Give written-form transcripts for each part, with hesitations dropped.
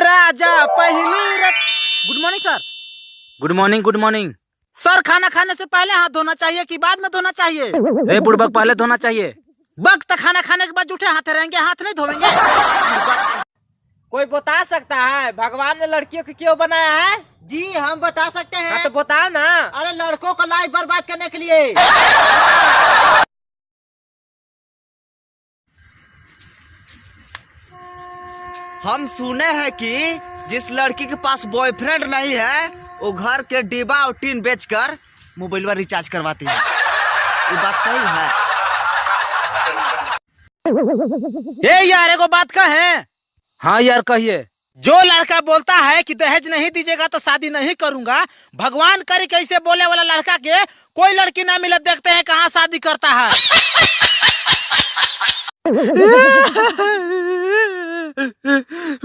राजा पहली रत। Good morning sir. Good morning good morning sir. खाना खाने से पहले हाथ धोना चाहिए कि बाद में धोना चाहिए? रे बुड़बक, पहले धोना चाहिए। वक्त खाना खाने के बाद जूठे हाथ रहेंगे, हाथ नहीं धोएंगे। कोई बता सकता है भगवान ने लड़कियों को क्यों बनाया है? जी हम बता सकते हैं। तो बताओ ना। अरे लड़कों को लाइफ बर्बाद करने के लिए। हम सुने हैं कि जिस लड़की के पास बॉयफ्रेंड नहीं है वो घर के डिब्बा और टीन बेचकर मोबाइल रिचार्ज करवाती है। ये बात सही है? ये यार एगो बात कहें। हाँ यार कहिए। जो लड़का बोलता है कि दहेज नहीं दीजिएगा तो शादी नहीं करूंगा, भगवान करे कैसे बोले वाला लड़का के कोई लड़की ना मिले, देखते हैं कहाँ शादी करता है।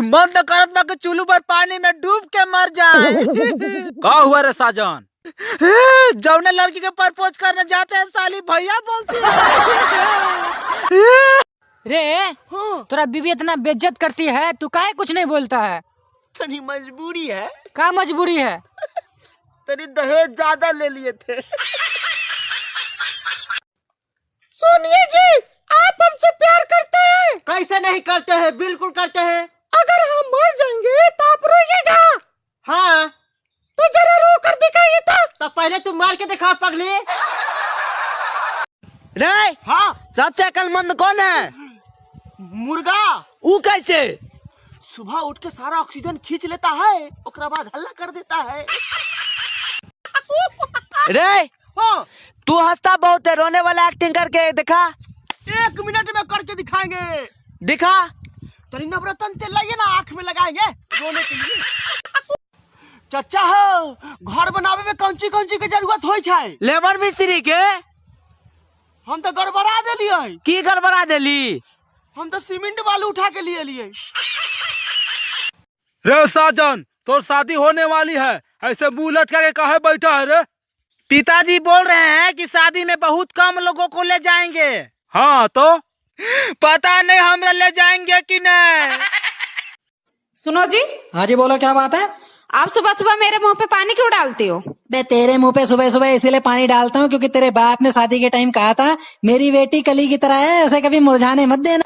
मन तो करत बा कि चुल्लू पर पानी में डूब के मर जाए। का हुआ रे साजन? जौने लड़की के प्रपोज करने जाते हैं साली भैया बोलती है। रे तोरा बीबी इतना बेइज्जत करती है, तू काहे कुछ नहीं बोलता है? तनी मजबूरी है। क्या मजबूरी है? तनी दहेज ज्यादा ले लिए थे। सुनिए जी, आप हमसे प्यार करते हैं? कैसे नहीं करते हैं, बिल्कुल करते हैं। अगर हम मर जाएंगे तो आप रोइएगा? हाँ। तो जरा रो कर दिखाइए तो पहले तुम मार के दिखा पगली। रे हाँ। सबसे अक्लमंद कौन है? मुर्गा। वो कैसे? सुबह उठ के सारा ऑक्सीजन खींच लेता है, ओकरा बाद हल्ला कर देता है। रे हाँ। तू हंसता बहुत है, रोने वाला एक्टिंग करके दिखा। 1 मिनट में करके दिखाएंगे। दिखा। तनी नवरत्न तेल लाइए ना, आँख में लगाएंगे रोने के लिए। चाचा हो, घर बनावे में कौन सी के जरूरत हो छै? लेबर मिस्त्री के। हम तो गड़बड़ा दिलिए। की गड़बड़ा दिली? हम तो सीमेंट बालू उठा के लिए। रे साजन, तोर शादी होने वाली है, ऐसे मुंह लटका के काहे बैठा है रे? पिताजी बोल रहे हैं कि शादी में बहुत कम लोगों को ले जाएंगे। हाँ तो पता नहीं हमरा ले जाएंगे कि नहीं। सुनो जी। हाँ जी बोलो, क्या बात है? आप सुबह सुबह मेरे मुंह पे पानी क्यों डालती हो? मैं तेरे मुंह पे सुबह सुबह इसीलिए पानी डालता हूँ क्योंकि तेरे बाप ने शादी के टाइम कहा था मेरी बेटी कली की तरह है, उसे कभी मुरझाने मत देना।